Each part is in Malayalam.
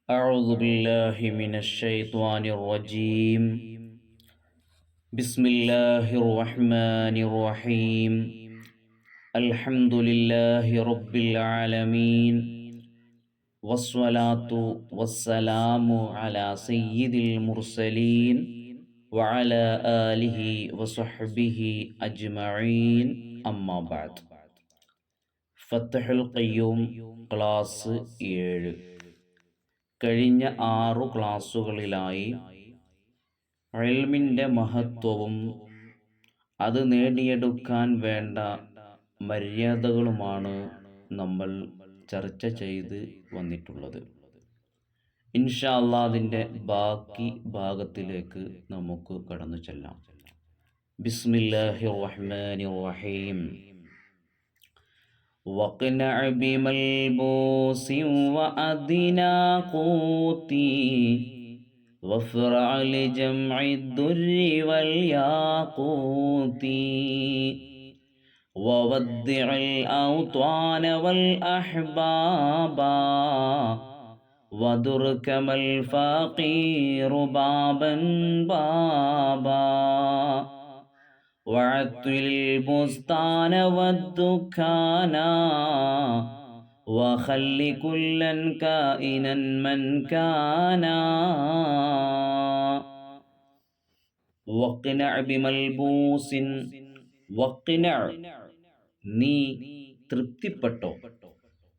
أعوذ بالله من الشيطان الرجيم. بسم الله الرحمن الرحيم. الحمد لله رب العالمين، والصلاة والسلام على سيد المرسلين وعلى آله وصحبه أجمعين. أما بعد. ഫത്ഹുൽ ഖയ്യൂം ക്ലാസ് 7. കഴിഞ്ഞ 6 ക്ലാസ്സുകളിലായി ഇൽമിൻ്റെ മഹത്വവും അത് നേടിയെടുക്കാൻ വേണ്ട മര്യാദകളുമാണ് നമ്മൾ ചർച്ച ചെയ്ത് വന്നിട്ടുള്ളത്. ഇൻഷാ അല്ലാഹ് അതിൻ്റെ ബാക്കി ഭാഗത്തിലേക്ക് നമുക്ക് കടന്നു ചെല്ലാം. ബിസ്മില്ലാഹിർ റഹ്മാനിർ റഹീം. وَاقْنَعْ بِمَلْبُوسٍ وَأَدْنَى قُوتِي وَافْرَعْ لِجَمْعِ الدُّرِّ وَالْيَاقُوتِ وَوَدِّعْ الْأَوْطَانَ وَالْأَحْبَابَ وَدُرْ كَمَا الْفَقِيرُ بَابًا بَابًا وَعَطِّلِ الْبُسْتَانَ وَالدُّكَّانَ وَخَلِّ كُلًّا كَائِنًا مَنْ كَانَ وَاقْنَعْ بِمَلْبُوسٍ. വഖ്ന, നീ തൃപ്തിപ്പെട്ടോ,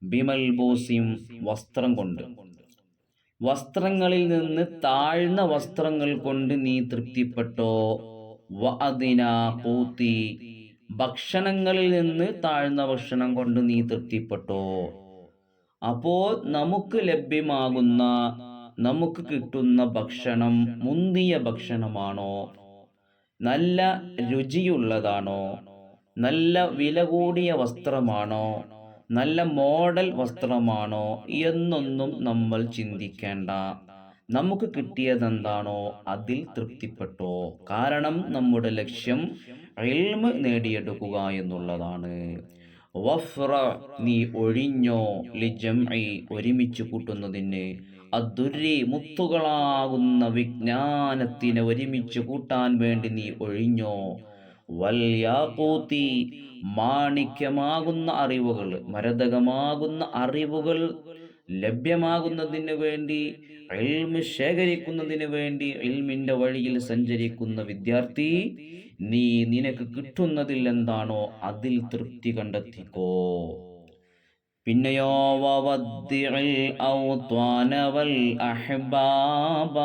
ബിമൽബൂസിം, വസ്ത്രം കൊണ്ട്. വസ്ത്രങ്ങളിൽ നിന്ന് താഴ്ന്ന വസ്ത്രങ്ങൾ കൊണ്ട് നീ തൃപ്തിപ്പെട്ടോ. വഅദ്നാ ഖൂതി, ഭക്ഷണങ്ങളിൽ നിന്ന് താഴ്ന്ന ഭക്ഷണം കൊണ്ട് നീ തൃപ്തിപ്പെട്ടോ. അപ്പോൾ നമുക്ക് ലഭ്യമാകുന്ന, നമുക്ക് കിട്ടുന്ന ഭക്ഷണം മുന്തിയ ഭക്ഷണമാണോ, നല്ല രുചിയുള്ളതാണോ, നല്ല വില കൂടിയ വസ്ത്രമാണോ, നല്ല മോഡൽ വസ്ത്രമാണോ എന്നൊന്നും നമ്മൾ ചിന്തിക്കേണ്ട. നമുക്ക് കിട്ടിയതെന്താണോ അതിൽ തൃപ്തിപ്പെട്ടോ. കാരണം നമ്മുടെ ലക്ഷ്യം ഇൽമ് നേടിയെടുക്കുക എന്നുള്ളതാണ്. വഫ്ര, നീ ഒഴിഞ്ഞോ, ലിജംഇ, ഒരുമിച്ച് കൂട്ടുന്നതിന്, അദ്ദുരി, മുത്തുകളാകുന്ന വിജ്ഞാനത്തിനെ ഒരുമിച്ച് കൂട്ടാൻ വേണ്ടി നീ ഒഴിഞ്ഞോ. വൽയാഖൂതി, മാണിക്യമാകുന്ന അറിവുകൾ, മരതകമാകുന്ന അറിവുകൾ ലഭ്യമാകുന്നതിന് വേണ്ടി, ഇൽമ് ശേഖരിക്കുന്നതിന് വേണ്ടി ഇൽമിന്റെ വഴിയിൽ സഞ്ചരിക്കുന്ന വിദ്യാർത്ഥി, നീ നിനക്ക് കിട്ടുന്നതിൽ എന്താണോ അതിൽ തൃപ്തി കണ്ടെത്തിക്കോ. പിന്നെയോ വവദ്ദിഇൽ ഔത്വാന വൽ അഹ്ബാബ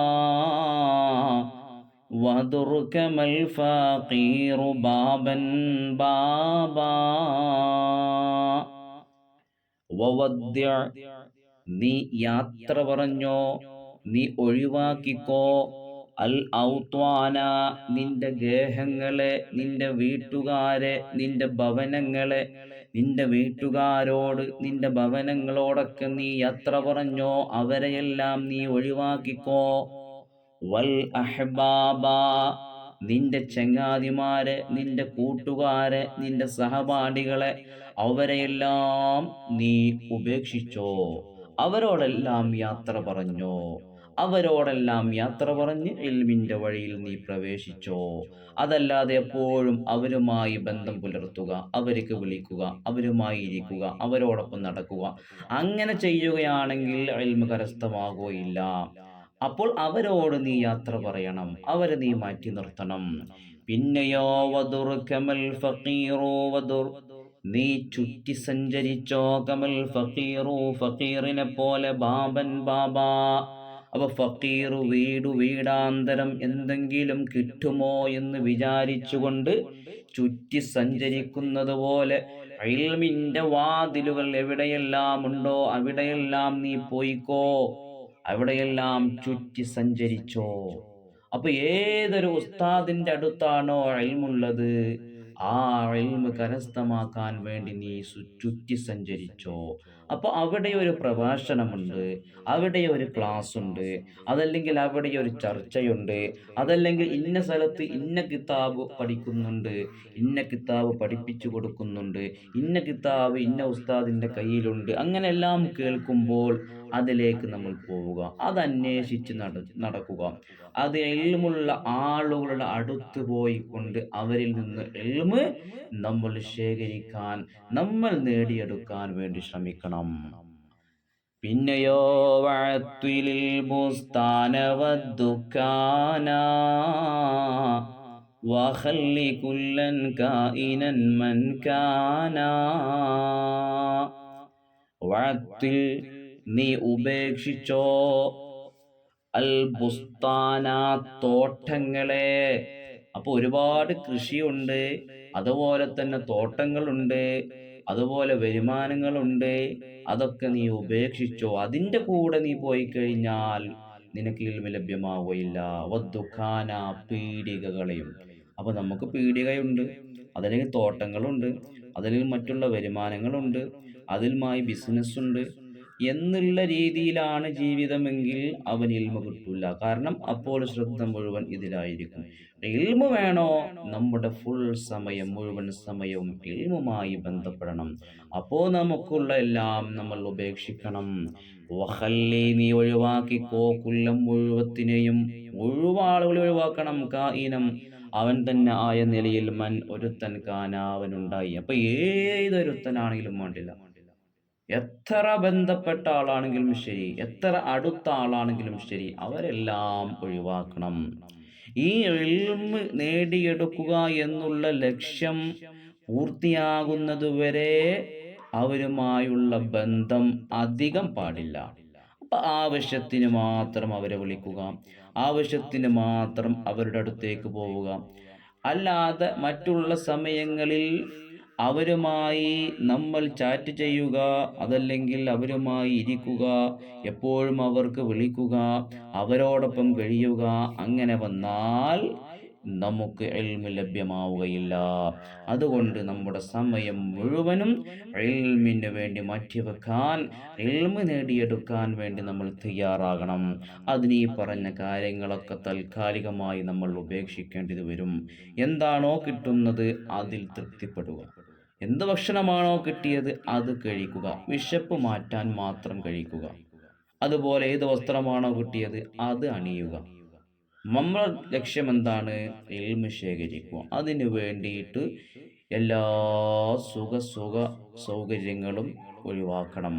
വദുർ കമൽ ഫഖീറു ബാബൻ ബാബാ. വവദ്ദിഅ, നീ യാത്ര പറഞ്ഞോ, നീ ഒഴിവാക്കിക്കോ. അൽ ഔത്വാന, നിന്റെ ഗേഹങ്ങളെ, നിന്റെ വീട്ടുകാരെ, നിന്റെ ഭവനങ്ങളെ, നിന്റെ വീട്ടുകാരോട്, നിന്റെ ഭവനങ്ങളോടൊക്കെ നീ യാത്ര പറഞ്ഞോ, അവരെയെല്ലാം നീ ഒഴിവാക്കിക്കോ. വൽ അഹ്ബാബ, നിന്റെ ചങ്ങാതിമാരെ, നിന്റെ കൂട്ടുകാരെ, നിന്റെ സഹപാഠികളെ, അവരെയെല്ലാം നീ ഉപേക്ഷിച്ചോ. അവരോടെല്ലാം യാത്ര പറഞ്ഞോ. അവരോടെല്ലാം യാത്ര പറഞ്ഞ് ഇൽമിന്റെ വഴിയിൽ നീ പ്രവേശിച്ചോ. അതല്ലാതെ എപ്പോഴും അവരുമായി ബന്ധം പുലർത്തുക, അവർക്ക് വിളിക്കുക, അവരുമായി ഇരിക്കുക, അവരോടൊപ്പം നടക്കുക, അങ്ങനെ ചെയ്യുകയാണെങ്കിൽ ഇൽമ് കരസ്ഥമാകുകയില്ല. അപ്പോൾ അവരോട് നീ യാത്ര പറയണം, അവരെ നീ മാറ്റി നിർത്തണം. പിന്നെയോ വദുർ കമൽ ഫഖീറു വദുർ, നീ ചുറ്റി സഞ്ചരിച്ചോ. കമൽ ഫഖീറു, ഫഖീറിനെ പോലെ, ബാബൻ ബാബാ. അപ്പൊ ഫഖീർ, വീടാന്തരം എന്തെങ്കിലും കിട്ടുമോ എന്ന് വിചാരിച്ചുകൊണ്ട് ചുറ്റി സഞ്ചരിക്കുന്നത് പോലെ ഇൽമിന്റെ വാതിലുകൾ എവിടെയെല്ലാം ഉണ്ടോ അവിടെയെല്ലാം നീ പോയിക്കോ, അവിടെയെല്ലാം ചുറ്റി സഞ്ചരിച്ചോ. അപ്പൊ ഏതൊരു ഉസ്താദിന്റെ അടുത്താണോ ഇൽമുള്ളത്, ആ ഇൽമ് കരസ്ഥമാക്കാൻ വേണ്ടി നീ ചുറ്റി സഞ്ചരിച്ചോ. അപ്പോൾ അവിടെ ഒരു പ്രഭാഷണമുണ്ട്, അവിടെ ഒരു ക്ലാസ് ഉണ്ട്, അതല്ലെങ്കിൽ അവിടെ ഒരു ചർച്ചയുണ്ട്, അതല്ലെങ്കിൽ ഇന്ന സ്ഥലത്ത് ഇന്ന കിതാബ് പഠിക്കുന്നുണ്ട്, ഇന്ന കിതാബ് പഠിപ്പിച്ചു കൊടുക്കുന്നുണ്ട്, ഇന്ന കിതാബ് ഇന്ന ഉസ്താദിൻ്റെ കയ്യിലുണ്ട്, അങ്ങനെല്ലാം കേൾക്കുമ്പോൾ അതിലേക്ക് നമ്മൾ പോവുക, അതന്വേഷിച്ച് നടക്കുക. അത് ഇൽമുള്ള ആളുകളുടെ അടുത്ത് പോയിക്കൊണ്ട് അവരിൽ നിന്ന് ഇൽമ് നമ്മൾ ശേഖരിക്കാൻ, നമ്മൾ നേടിയെടുക്കാൻ വേണ്ടി ശ്രമിക്കണം. പിന്നെയോ വഅത്വിലിൽ ബുസ്താന വദ്ദുക്കാന വഖല്ലി കുല്ലൻ കായിനൻ മൻ കാന. വഅത്തിൽ നീ ഉപേക്ഷിച്ചോ അൽ ബുസ്താന തോട്ടങ്ങളെ. അപ്പൊ ഒരുപാട് കൃഷിയുണ്ട്, അതുപോലെ തന്നെ തോട്ടങ്ങളുണ്ട്, അതുപോലെ വരുമാനങ്ങളുണ്ട്. അതൊക്കെ നീ ഉപേക്ഷിച്ചോ. അതിൻ്റെ കൂടെ നീ പോയി കഴിഞ്ഞാൽ നിനക്ക് ഇൽമ ലഭ്യമാവുകയില്ല. വദ്ദുഖാന പീഡികകളെയും. അപ്പൊ നമുക്ക് പീഡികയുണ്ട്, അതല്ലെങ്കിൽ തോട്ടങ്ങളുണ്ട്, അതല്ലെങ്കിൽ മറ്റുള്ള വരുമാനങ്ങളുണ്ട്, അതിലുമായി ബിസിനസ് ഉണ്ട് എന്നുള്ള രീതിയിലാണ് ജീവിതമെങ്കിൽ അവൻ ഇൽമ കിട്ടൂല. കാരണം അപ്പോൾ ശ്രദ്ധ മുഴുവൻ ഇതിലായിരിക്കും. ഇൽമ വേണോ? നമ്മുടെ ഫുൾ സമയം, മുഴുവൻ സമയവും ഇൽമുമായി ബന്ധപ്പെടണം. അപ്പോൾ നമുക്കുള്ള എല്ലാം നമ്മൾ ഉപേക്ഷിക്കണം. വഖല്ലി നീ ഒഴിവാക്കിക്കോ കുല്ലം മുഴുവത്തിനെയും, മുഴുവാളുകളെ ഒഴിവാക്കണം. കായിനം അവൻ തന്നെ ആയ നിലയിൽ, മൻ ഒരുത്തൻ, കാന അവനുണ്ടായി. അപ്പൊ ഏതൊരുത്തനാണെങ്കിലും വേണ്ടില്ല, എത്ര ബന്ധപ്പെട്ട ആളാണെങ്കിലും ശരി, എത്ര അടുത്ത ആളാണെങ്കിലും ശരി, അവരെല്ലാം ഒഴിവാക്കണം. ഈ ഇൽമ് നേടിയെടുക്കുക എന്നുള്ള ലക്ഷ്യം പൂർത്തിയാകുന്നതുവരെ അവരുമായുള്ള ബന്ധം അധികം പാടില്ല. അപ്പൊ ആവശ്യത്തിന് മാത്രം അവരെ വിളിക്കുക, ആവശ്യത്തിന് മാത്രം അവരുടെ അടുത്തേക്ക് പോവുക. അല്ലാതെ മറ്റുള്ള സമയങ്ങളിൽ അവരുമായി നമ്മൾ ചാറ്റ് ചെയ്യുക, അതല്ലെങ്കിൽ അവരുമായി ഇരിക്കുക, എപ്പോഴും അവർക്ക് വിളിക്കുക, അവരോടൊപ്പം കഴിയുക, അങ്ങനെ വന്നാൽ നമുക്ക് ഇൽമ് ലഭ്യമാവുകയില്ല. അതുകൊണ്ട് നമ്മുടെ സമയം മുഴുവനും ഇൽമിന് വേണ്ടി മാറ്റിവെക്കാൻ, ഇൽമ് നേടിയെടുക്കാൻ വേണ്ടി നമ്മൾ തയ്യാറാകണം. അതിന് ഈ പറഞ്ഞ കാര്യങ്ങളൊക്കെ താൽക്കാലികമായി നമ്മൾ ഉപേക്ഷിക്കേണ്ടത് വരും. എന്താണോ കിട്ടുന്നത് അതിൽ തൃപ്തിപ്പെടുക. എന്ത് ഭക്ഷണമാണോ കിട്ടിയത് അത് കഴിക്കുക, വിശപ്പ് മാറ്റാൻ മാത്രം കഴിക്കുക. അതുപോലെ ഏത് വസ്ത്രമാണോ കിട്ടിയത് അത് അണിയുക. നമ്മുടെ ലക്ഷ്യം എന്താണ്? ഇൽമ് ശേഖരിക്കുക. അതിനു വേണ്ടിയിട്ട് എല്ലാ സുഖ സൗകര്യങ്ങളും ഒഴിവാക്കണം.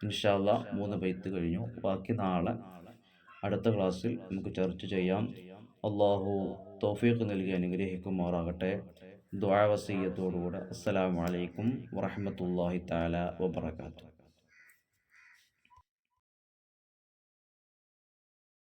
ഇൻഷാ അല്ലാഹ് 3 ബൈത്ത് കഴിഞ്ഞു. ബാക്കി നാളെ അടുത്ത ക്ലാസ്സിൽ നമുക്ക് ചർച്ച ചെയ്യാം. അള്ളാഹു തൗഫീഖ് നൽകി അനുഗ്രഹിക്കുമാറാകട്ടെ. ദുആ വസിയ്യത്തോടുകൂടെ അസ്സലാമു അലൈക്കും വറഹ്മത്തുള്ളാഹി തആല വബറകാതുഹു.